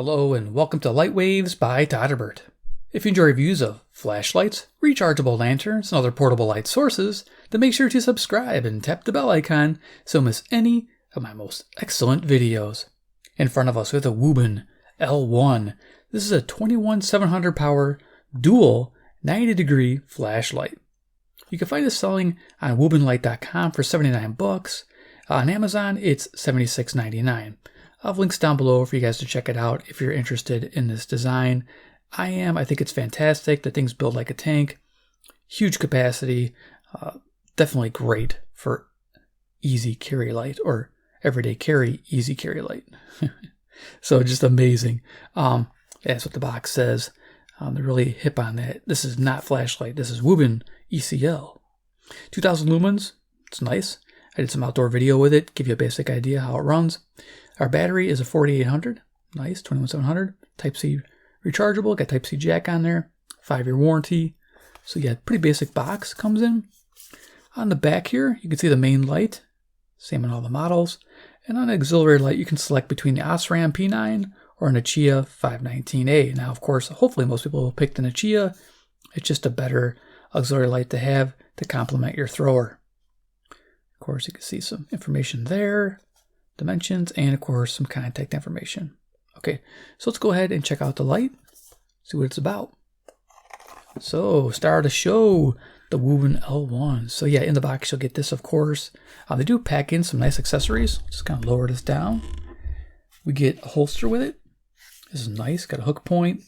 Hello and welcome to Light Waves by todderbert. If you enjoy reviews of flashlights, rechargeable lanterns, and other portable light sources, then make sure to subscribe and tap the bell icon so you miss any of my most excellent videos. In front of us we have the Wuben L1. This is a 21700 power dual 90-degree flashlight. You can find it selling on wubenlight.com for $79. On Amazon it's $76.99. I'll have links down below for you guys to check it out if you're interested in this design. I think it's fantastic. The thing's built like a tank. Huge capacity. Definitely great for easy carry light or everyday carry, easy carry light. So just amazing. That's what the box says. They're really hip on that. This is not flashlight. This is Wuben ECL. 2000 lumens. It's nice. I did some outdoor video with it. Give you a basic idea how it runs. Our battery is a 4800. Nice. 21700. Type-C rechargeable. Got Type-C jack on there. 5-year warranty. So yeah, pretty basic box comes in. On the back here, you can see the main light. Same in all the models. And on the auxiliary light, you can select between the Osram P9 or a Nichia 519A. Now, of course, hopefully most people will pick the Nichia. It's just a better auxiliary light to have to complement your thrower. Of course, you can see some information there, dimensions, and of course, some contact information. Okay, so let's go ahead and check out the light, see what it's about. So, star of the show, the Wuben L1. So yeah, in the box, you'll get this, of course. They do pack in some nice accessories. Just kind of lower this down. We get a holster with it. This is nice. Got a hook point,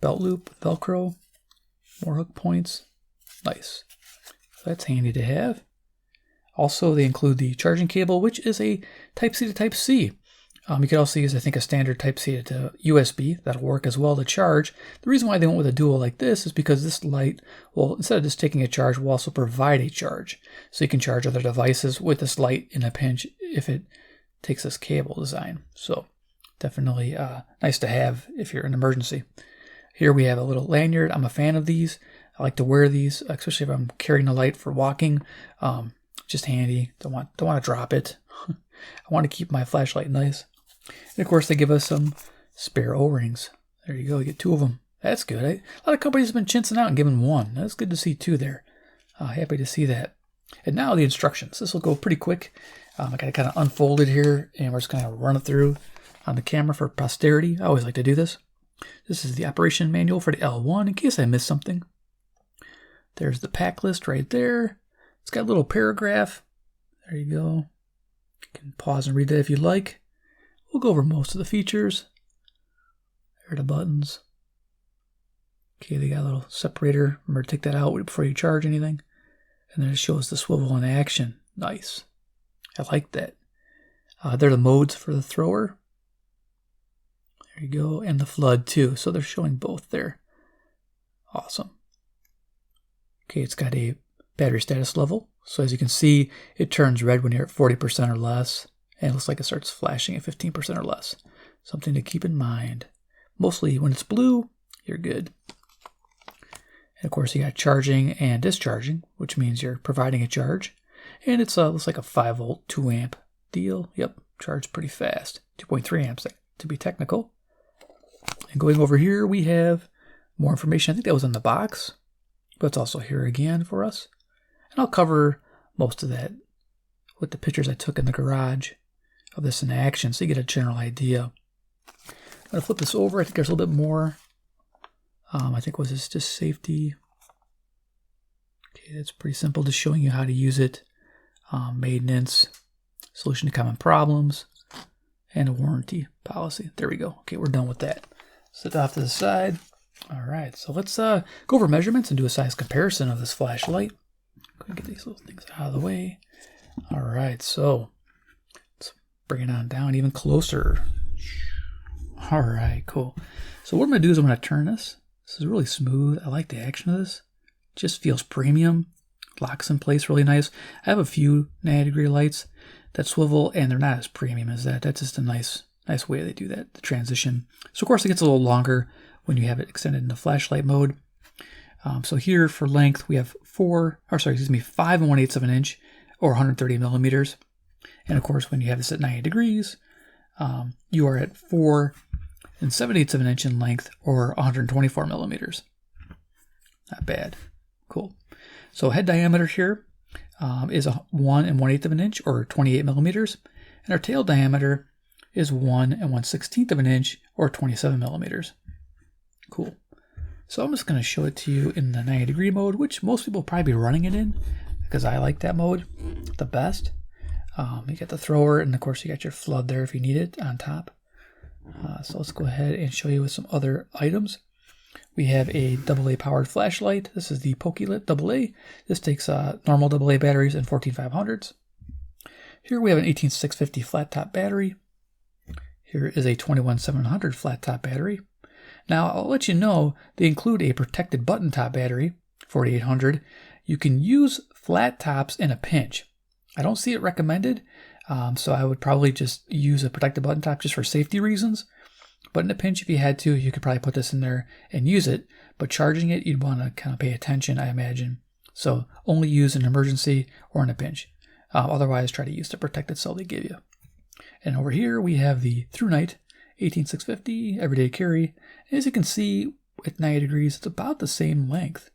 belt loop, Velcro, more hook points. Nice. So that's handy to have. Also, they include the charging cable, which is a Type-C to Type-C. You could also use, I think, a standard Type-C to USB. That'll work as well to charge. The reason why they went with a dual like this is because this light, well, instead of just taking a charge, will also provide a charge. So you can charge other devices with this light in a pinch if it takes this cable design. So definitely nice to have if you're in an emergency. Here we have a little lanyard. I'm a fan of these. I like to wear these, especially if I'm carrying a light for walking. Just handy. Don't want to drop it. I want to keep my flashlight nice. And of course, they give us some spare O-rings. There you go. You get 2 of them. That's good. A lot of companies have been chinsing out and giving 1. That's good to see 2 there. Happy to see that. And now the instructions. This will go pretty quick. I got it kind of unfolded here, and we're just going to run it through on the camera for posterity. I always like to do this. This is the operation manual for the L1 in case I missed something. There's the pack list right there. It's got a little paragraph. There you go. You can pause and read that if you'd like. We'll go over most of the features. There are the buttons. Okay, they got a little separator. Remember to take that out before you charge anything. And then it shows the swivel in action. Nice. I like that. They're the modes for the thrower. There you go. And the flood too. So they're showing both there. Awesome. Okay, it's got a battery status level. So as you can see, it turns red when you're at 40% or less. And it looks like it starts flashing at 15% or less. Something to keep in mind. Mostly when it's blue, you're good. And of course, you got charging and discharging, which means you're providing a charge. And it's looks like a 5-volt, 2-amp deal. Yep, charged pretty fast. 2.3 amps to be technical. And going over here, we have more information. I think that was in the box, but it's also here again for us. And I'll cover most of that with the pictures I took in the garage of this in action, so you get a general idea. I'm going to flip this over. I think there's a little bit more. I think was this just safety. Okay, that's pretty simple, just showing you how to use it. Maintenance, solution to common problems, and a warranty policy. There we go. Okay, we're done with that. Set off to the side. All right, so let's go over measurements and do a size comparison of this flashlight. Go get these little things out of the way. All right, so let's bring it on down even closer. All right, cool. So what I'm going to do is I'm going to turn this. This is really smooth. I like the action of this. It just feels premium. Locks in place really nice. I have a few 90-degree lights that swivel, and they're not as premium as that. That's just a nice way they do that, the transition. So of course it gets a little longer when you have it extended into flashlight mode. So here for length, we have 5 1/8 of an inch, or 130 millimeters. And of course, when you have this at 90 degrees, you are at 4 and 7/8 of an inch in length, or 124 millimeters. Not bad. Cool. So head diameter here is 1 1/8 of an inch, or 28 millimeters, and our tail diameter is 1 1/16 of an inch, or 27 millimeters. Cool. So I'm just going to show it to you in the 90-degree mode, which most people will probably be running it in, because I like that mode the best. You got the thrower, and of course you got your flood there if you need it on top. So let's go ahead and show you with some other items. We have a AA powered flashlight. This is the PokeLit AA. This takes normal AA batteries and 14500s. Here we have an 18650 flat top battery. Here is a 21700 flat top battery. Now I'll let you know they include a protected button top battery, 4800. You can use flat tops in a pinch. I don't see it recommended, so I would probably just use a protected button top just for safety reasons. But in a pinch, if you had to, you could probably put this in there and use it. But charging it, you'd want to kind of pay attention, I imagine. So only use in an emergency or in a pinch. Otherwise, try to use the protected cell they give you. And over here, we have the Through Night 18650 everyday carry. And as you can see, at 90 degrees, it's about the same length.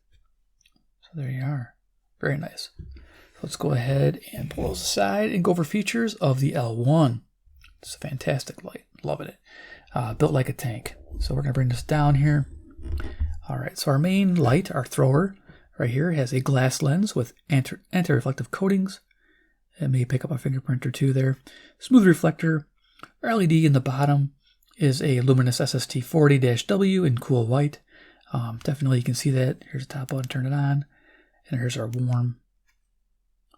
So there you are. Very nice. So let's go ahead and pull those aside and go over features of the L1. It's a fantastic light. Loving it. Built like a tank. So we're going to bring this down here. All right, so our main light, our thrower, right here has a glass lens with anti-reflective coatings. It may pick up a fingerprint or two there. Smooth reflector. Our LED in the bottom is a Luminus SST40-W in cool white. Definitely you can see that. Here's the top button, turn it on. And here's our warm.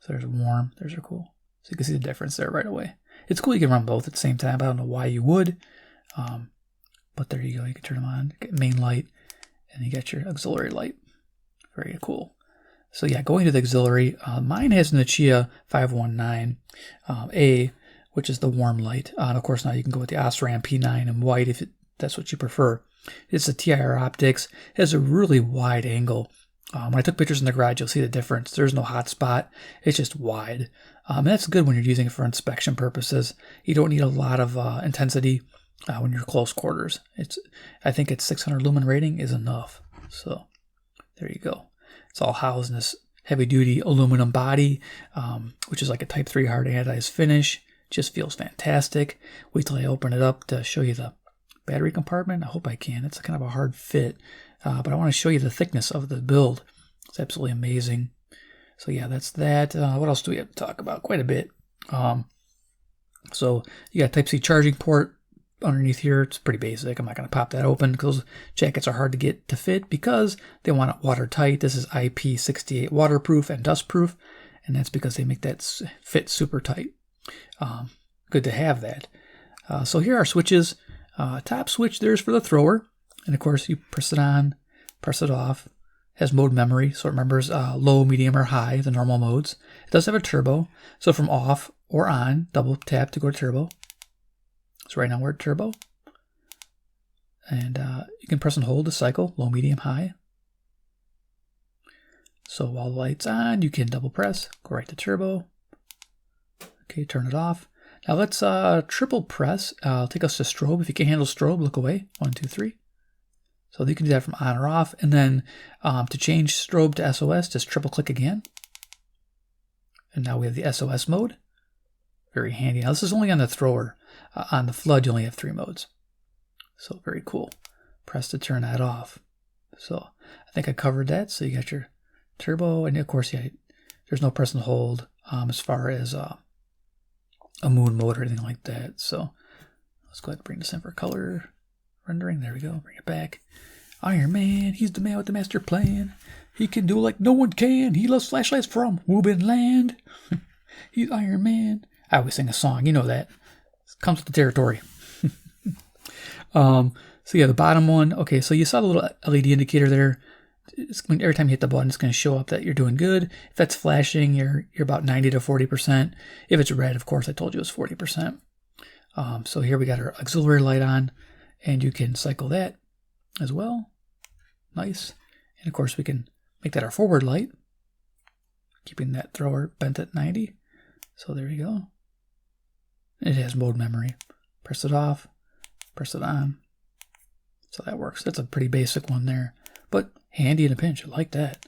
So there's warm, there's our cool. So you can see the difference there right away. It's cool you can run both at the same time. I don't know why you would. But there you go. You can turn them on. Get main light. And you got your auxiliary light. Very cool. So yeah, going to the auxiliary. Mine has Nichia 519A, which is the warm light. And of course now you can go with the Osram P9 in white if that's what you prefer. It's a TIR optics. It has a really wide angle. When I took pictures in the garage, you'll see the difference. There's no hot spot. It's just wide. And that's good when you're using it for inspection purposes. You don't need a lot of intensity when you're close quarters. I think its 600 lumen rating is enough. So there you go. It's all housed in this heavy-duty aluminum body, which is like a Type 3 hard anodized finish. Just feels fantastic. Wait till I open it up to show you the battery compartment. I hope I can. It's kind of a hard fit. But I want to show you the thickness of the build. It's absolutely amazing. So yeah, that's that. What else do we have to talk about? Quite a bit. So you got Type-C charging port underneath here. It's pretty basic. I'm not going to pop that open because those jackets are hard to get to fit because they want it watertight. This is IP68 waterproof and dustproof, and that's because they make that fit super tight. Good to have that. So here are switches. Top switch there's for the thrower. And of course, you press it on, press it off. It has mode memory, so it remembers low, medium, or high, the normal modes. It does have a turbo, so from off or on, double tap to go to turbo. So right now we're at turbo. And you can press and hold to cycle, low, medium, high. So while the light's on, you can double press, go right to turbo. Okay, turn it off. Now let's triple press. Take us to strobe. If you can handle strobe, look away. 1, 2, 3. So you can do that from on or off. And then to change strobe to SOS, just triple click again. And now we have the SOS mode. Very handy. Now this is only on the thrower. On the flood, you only have 3 modes. So very cool. Press to turn that off. So I think I covered that. So you got your turbo. And of course, yeah, there's no press and hold as far as a moon mode or anything like that. So let's go ahead and bring this in for color rendering. There we go. Bring it back. Iron Man, he's the man with the master plan. He can do like no one can. He loves flashlights from Wuben land. He's Iron Man. I always sing a song. You know that. It comes with the territory. So yeah, the bottom one. Okay, so you saw the little LED indicator there. Every time you hit the button, it's going to show up that you're doing good. If that's flashing, you're about 90 to 40%. If it's red, of course, I told you it was 40%. So here we got our auxiliary light on, and you can cycle that as well. Nice. And of course, we can make that our forward light, keeping that thrower bent at 90. So there you go. It has mode memory. Press it off, press it on. So that works. That's a pretty basic one there, but handy in a pinch. I like that.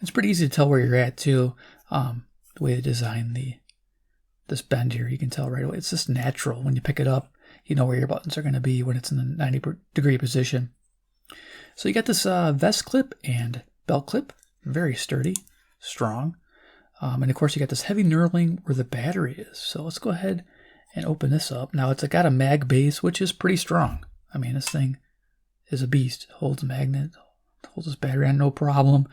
It's pretty easy to tell where you're at too. The way they design this bend here, you can tell right away. It's just natural. When you pick it up, you know where your buttons are going to be when it's in the 90-degree position. So you got this vest clip and belt clip. Very sturdy, strong. And of course you got this heavy knurling where the battery is. So let's go ahead and open this up. Now it's got a mag base, which is pretty strong. I mean, this thing is a beast. It holds a magnet, holds this battery on no problem.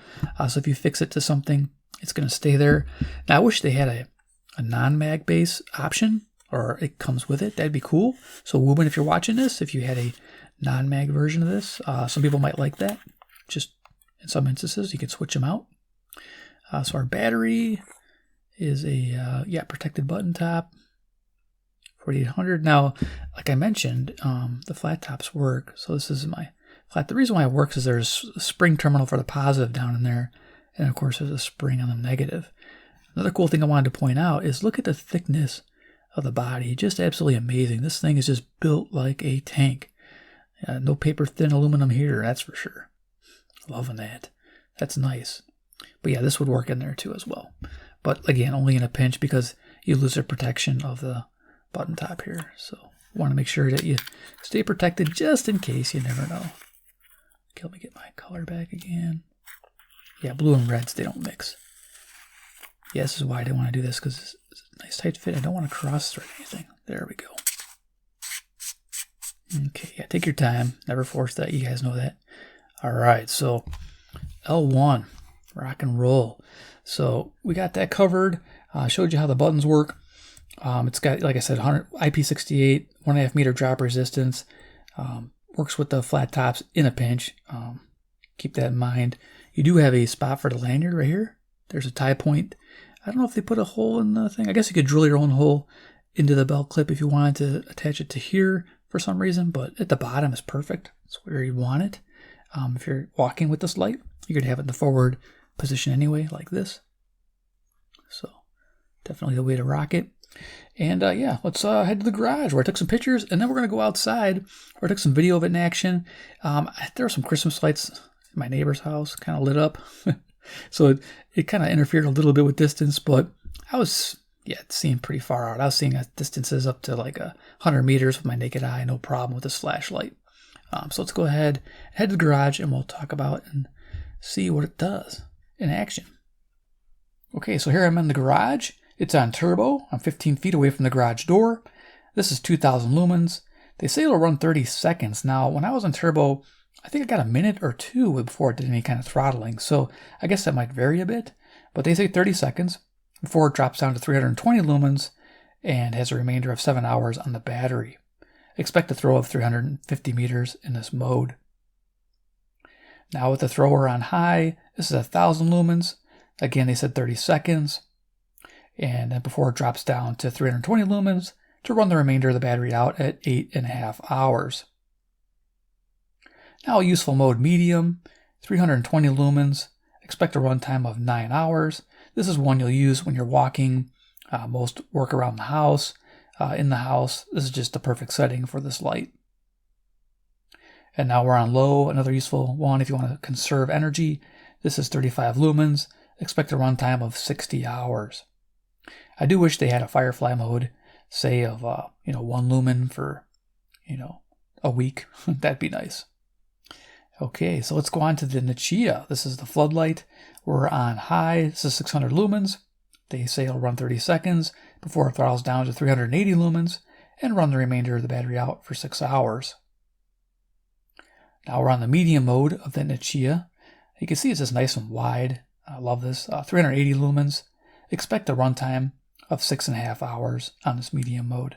So if you fix it to something, it's going to stay there. Now I wish they had a non-mag base option, or it comes with it. That'd be cool. So Wuben, if you're watching this, if you had a non-mag version of this, some people might like that. Just in some instances, you could switch them out. So our battery is a protected button top, 4800. Now, like I mentioned, the flat tops work. So this is my flat. The reason why it works is there's a spring terminal for the positive down in there, and of course there's a spring on the negative. Another cool thing I wanted to point out is look at the thickness of the body. Just absolutely amazing. This thing is just built like a tank. No paper thin aluminum here, that's for sure. Loving that. That's nice. But yeah, this would work in there too as well. But again, only in a pinch because you lose the protection of the button top here. So you want to make sure that you stay protected just in case. You never know. Okay, let me get my color back again. Yeah, blue and reds, they don't mix. Yeah, this is why I didn't want to do this, because it's a nice tight fit. I don't want to cross thread anything. There we go. Okay, yeah, take your time. Never force that. You guys know that. All right, so L1, rock and roll. So we got that covered. Showed you how the buttons work. It's got, like I said, 100 IP68, 1.5 meter drop resistance. Works with the flat tops in a pinch. Keep that in mind. You do have a spot for the lanyard right here. There's a tie point. I don't know if they put a hole in the thing. I guess you could drill your own hole into the belt clip if you wanted to attach it to here for some reason, but at the bottom is perfect. It's where you want it. If you're walking with this light, you could have it in the forward position anyway, like this. So definitely the way to rock it. And yeah, let's head to the garage where I took some pictures, and then we're going to go outside where I took some video of it in action. There were some Christmas lights in my neighbor's house, kind of lit up. So it kind of interfered a little bit with distance, but I was, seeing pretty far out. I was seeing distances up to like 100 meters with my naked eye, no problem with this flashlight. So let's go ahead, head to the garage, and we'll talk about and see what it does in action. Okay, so here I'm in the garage. It's on turbo. I'm 15 feet away from the garage door. This is 2,000 lumens. They say it'll run 30 seconds. Now, when I was on turbo, I think I got a minute or two before it did any kind of throttling. So I guess that might vary a bit. But they say 30 seconds before it drops down to 320 lumens and has a remainder of 7 hours on the battery. Expect a throw of 350 meters in this mode. Now with the thrower on high, this is 1,000 lumens. Again, they said 30 seconds. And then before it drops down to 320 lumens to run the remainder of the battery out at 8.5 hours. Now useful mode medium, 320 lumens. Expect a runtime of 9 hours. This is one you'll use when you're walking, most work around the house, in the house. This is just the perfect setting for this light. And now we're on low, another useful one if you want to conserve energy. This is 35 lumens. Expect a runtime of 60 hours. I do wish they had a Firefly mode, say of 1 lumen for a week. That'd be nice. Okay, so let's go on to the Nichia. This is the floodlight. We're on high. This is 600 lumens. They say it'll run 30 seconds before it throttles down to 380 lumens and run the remainder of the battery out for 6 hours. Now we're on the medium mode of the Nichia. You can see it's just nice and wide. I love this. 380 lumens. Expect a runtime of 6.5 hours on this medium mode.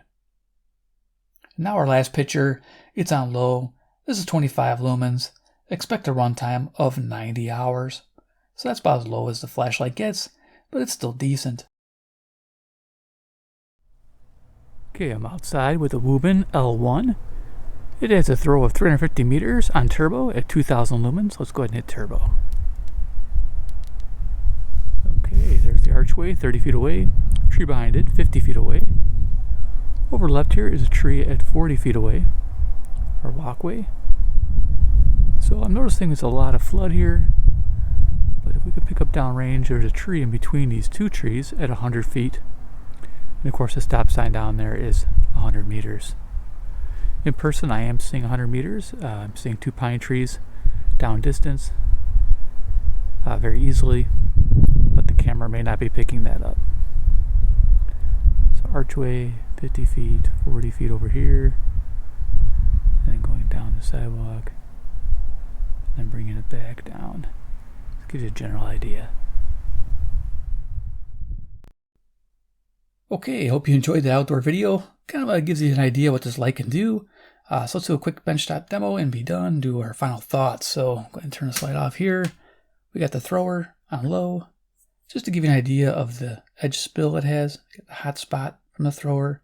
Now our last picture, it's on low. This is 25 lumens. Expect a runtime of 90 hours. So that's about as low as the flashlight gets, but it's still decent. Okay, I'm outside with the Wuben L1. It has a throw of 350 meters on turbo at 2,000 lumens. Let's go ahead and hit turbo. Okay, there's the archway, 30 feet away. Tree behind it, 50 feet away. Over left here is a tree at 40 feet away. Our walkway. So I'm noticing there's a lot of flood here, but if we could pick up downrange, there's a tree in between these two trees at 100 feet. And of course the stop sign down there is 100 meters. In person I am seeing 100 meters. I'm seeing 2 pine trees down distance very easily, but the camera may not be picking that up. So archway, 50 feet, 40 feet over here, and then going down the sidewalk, and then bringing it back down. This gives you a general idea. Okay, hope you enjoyed the outdoor video. Kind of gives you an idea what this light can do. So let's do a quick benchtop demo and be done, do our final thoughts. So go ahead and turn this light off here. We got the thrower on low, just to give you an idea of the edge spill it has. Get the hot spot from the thrower.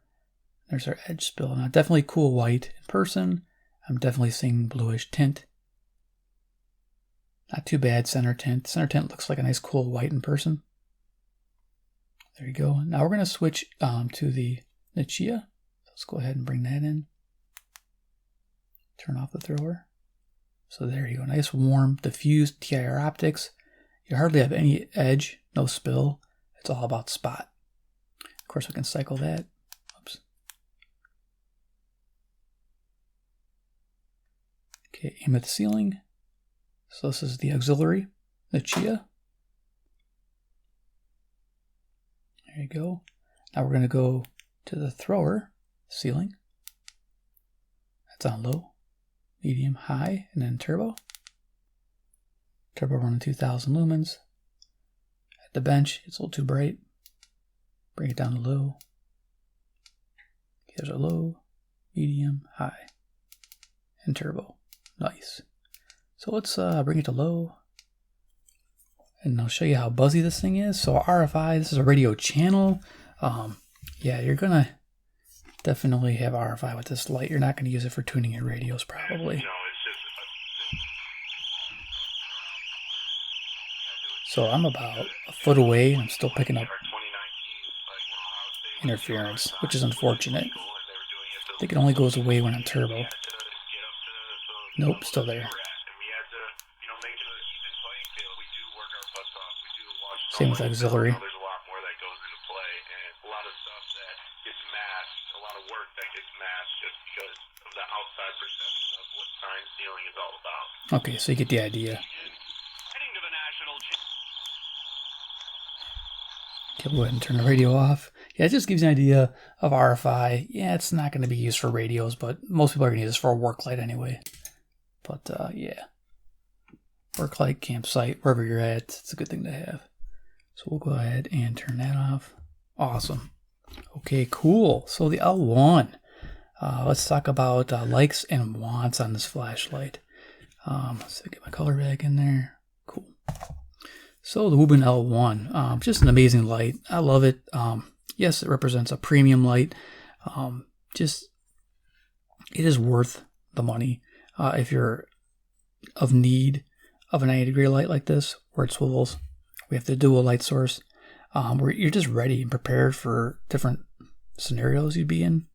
There's our edge spill. Now definitely cool white in person. I'm definitely seeing bluish tint. Not too bad center tint. Center tint looks like a nice cool white in person. There you go. Now we're going to switch to the Nichia. Let's go ahead and bring that in. Turn off the thrower. So there you go. Nice warm diffused TIR optics. You hardly have any edge, no spill. It's all about spot. Of course we can cycle that. Oops. Okay, aim at the ceiling. So this is the auxiliary Nichia. There you go. Now we're going to go to the thrower ceiling. That's on low, medium, high, and then turbo. Turbo running 2000 lumens. At the bench, it's a little too bright. Bring it down to low. Here's our low, medium, high, and turbo. Nice. So let's bring it to low. And I'll show you how buzzy this thing is. So RFI, this is a radio channel. Yeah, you're gonna definitely have RFI with this light. You're not gonna use it for tuning your radios probably. So I'm about a foot away and I'm still picking up interference, which is unfortunate. I think it only goes away when I'm turbo. Nope, still there. Same with auxiliary. There's a lot more that goes into play, and a lot of stuff that gets masked, a lot of work that gets masked just because of the outside perception of what sign stealing is all about. Okay, so you get the idea. Heading to the national Okay, we'll go ahead and turn the radio off. Yeah, it just gives you an idea of RFI. Yeah, it's not going to be used for radios, but most people are going to use this for a work light anyway. But yeah, work light, campsite, wherever you're at, it's a good thing to have. So we'll go ahead and turn that off. Awesome. Okay, cool. So the L1. Let's talk about likes and wants on this flashlight. Let's see, get my color back in there. Cool. So the Wuben L1, just an amazing light. I love it. Yes, it represents a premium light. It is worth the money if you're of need of a 90-degree light like this, where it swivels. We have the dual light source, where you're just ready and prepared for different scenarios you'd be in.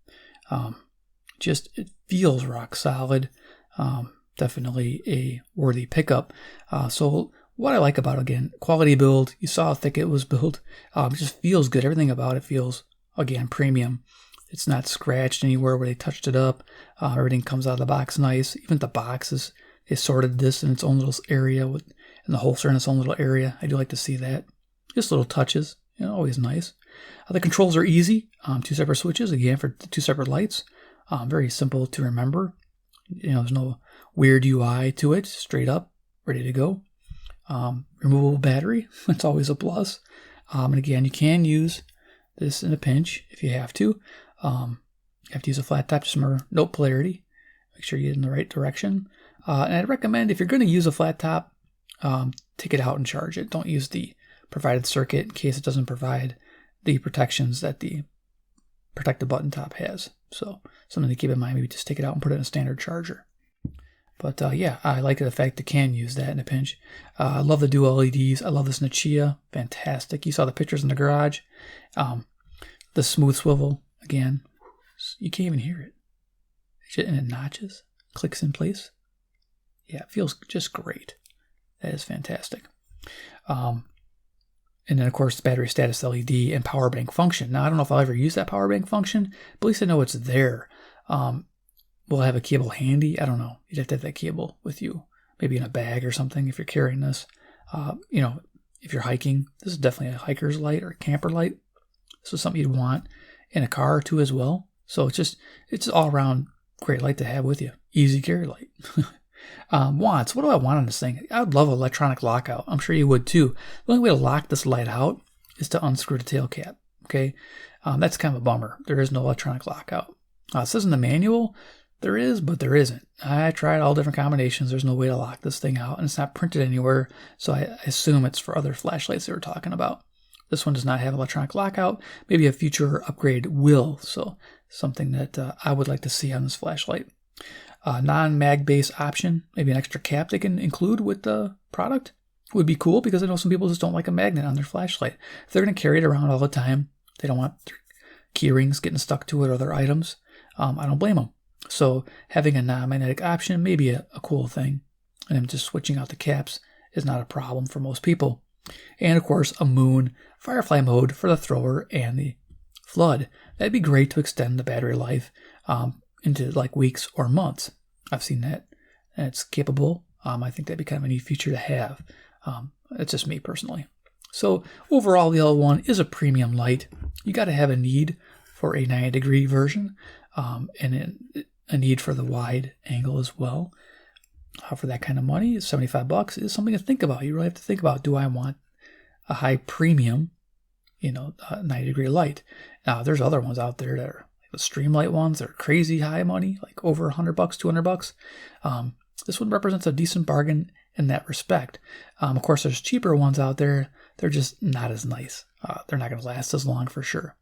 It feels rock solid. Definitely a worthy pickup. So what I like about it, again, quality build. You saw how thick it was built. It just feels good. Everything about it feels, again, premium. It's not scratched anywhere where they touched it up. Everything comes out of the box nice. Even the box is sorted this in its own little area and the holster in its own little area. I do like to see that. Just little touches, always nice. The controls are easy. 2 separate switches, again, for 2 separate lights. Very simple to remember. There's no weird UI to it. Straight up, ready to go. Removable battery. That's always a plus. And again, you can use this in a pinch if you have to. You have to use a flat top, just remember, no polarity. Make sure you get in the right direction. And I'd recommend, if you're going to use a flat top, take it out and charge it. Don't use the provided circuit in case it doesn't provide the protections that the protective button top has. So something to keep in mind, maybe just take it out and put it in a standard charger. But yeah, I like the fact that can use that in a pinch. I love the dual LEDs. I love this Nichia. Fantastic. You saw the pictures in the garage. The smooth swivel, again, you can't even hear it. And it notches, clicks in place. Yeah, it feels just great. That is fantastic. And then, of course, the battery status LED and power bank function. Now, I don't know if I'll ever use that power bank function, but at least I know it's there. Will I have a cable handy? I don't know. You'd have to have that cable with you, maybe in a bag or something if you're carrying this. You know, if you're hiking, this is definitely a hiker's light or a camper light. This is something you'd want in a car or two as well. So it's all around great light to have with you. Easy carry light. Wants. What do I want on this thing? I would love electronic lockout. I'm sure you would too. The only way to lock this light out is to unscrew the tail cap. Okay, that's kind of a bummer. There is no electronic lockout. It says in the manual there is, but there isn't. I tried all different combinations. There's no way to lock this thing out, and it's not printed anywhere. So I assume it's for other flashlights they were talking about. This one does not have electronic lockout. Maybe a future upgrade will. So something that I would like to see on this flashlight. Non-mag base option, maybe an extra cap they can include with the product would be cool, because I know some people just don't like a magnet on their flashlight. If they're going to carry it around all the time, they don't want their key rings getting stuck to it or other items. I don't blame them. So having a non-magnetic option may be a cool thing. And then just switching out the caps is not a problem for most people. And of course, a moon firefly mode for the thrower and the flood. That'd be great to extend the battery life into like weeks or months. I've seen that, and it's capable. I think that'd be kind of a neat feature to have. It's just me personally. So overall, the L1 is a premium light. You got to have a need for a 90-degree version, and a need for the wide angle as well. For that kind of money, $75 is something to think about. You really have to think about, do I want a high premium, 90-degree light? Now, there's other ones out there that are like the Streamlight ones. They're crazy high money, like over $100, $200. This one represents a decent bargain in that respect. Of course, there's cheaper ones out there. They're just not as nice. They're not going to last as long for sure.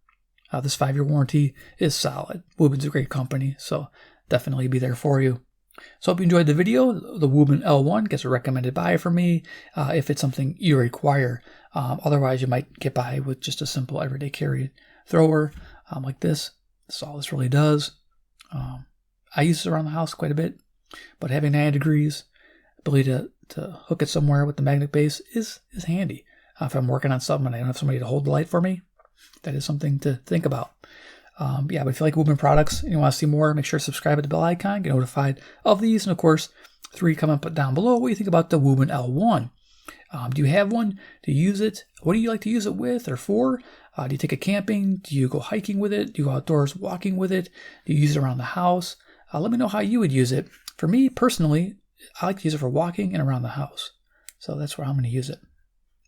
This 5-year warranty is solid. Wuben's a great company, so definitely be there for you. So hope you enjoyed the video. The Wuben L1 gets a recommended buy from me if it's something you require. Otherwise, you might get by with just a simple everyday carry thrower like this. That's all this really does. I use this around the house quite a bit, but having 90 degrees, ability to hook it somewhere with the magnet base is handy. If I'm working on something and I don't have somebody to hold the light for me, that is something to think about. But if you like Wuben products and you want to see more, make sure to subscribe at the bell icon, get notified of these. And of course, 3, comment down below what you think about the Wuben L1. Do you have one? Do you use it? What do you like to use it with or for? Do you take it camping? Do you go hiking with it? Do you go outdoors walking with it? Do you use it around the house? Let me know how you would use it. For me, personally, I like to use it for walking and around the house. So that's where I'm going to use it.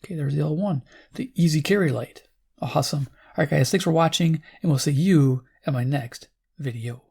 Okay, there's the L1, the easy carry light. Awesome. All right, guys, thanks for watching, and we'll see you in my next video.